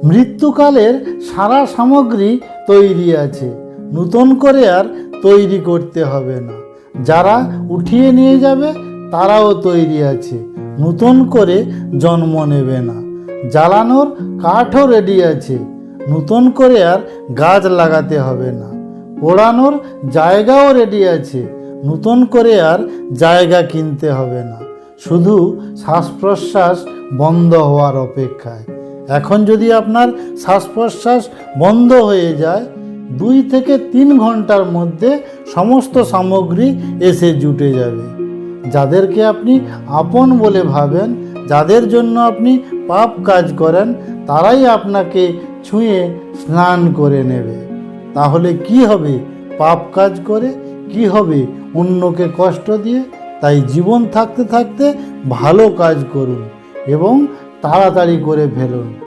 মৃত্যুকালের সারা সামগ্রী তৈরি আছে, নূতন করে আর তৈরি করতে হবে না। যারা উঠিয়ে নিয়ে যাবে তারাও তৈরি আছে, নূতন করে জন্ম নেবে না। জ্বালানোর কাঠও রেডি আছে, নূতন করে আর গাছ লাগাতে হবে না। পোড়ানোর জায়গাও রেডি আছে, নূতন করে আর জায়গা কিনতে হবে না। শুধু শ্বাস প্রশ্বাস বন্ধ হওয়ার অপেক্ষায়। এখন যদি আপনার শ্বাস প্রশ্বাস বন্ধ হয়ে যায়, 2 থেকে 3 ঘন্টার মধ্যে সমস্ত সামগ্রী এসে জুটে যাবে। যাদেরকে আপনি আপন বলে ভাবেন, যাদের জন্য আপনি পাপ কাজ করেন, তারাই আপনাকে ছুঁয়ে স্নান করে নেবে। তাহলে কি হবে পাপ কাজ করে? কি হবে অন্যকে কষ্ট দিয়ে? তাই জীবন থাকতে থাকতে ভালো কাজ করুন এবং তাড়াতাড়ি করে ফেলুন।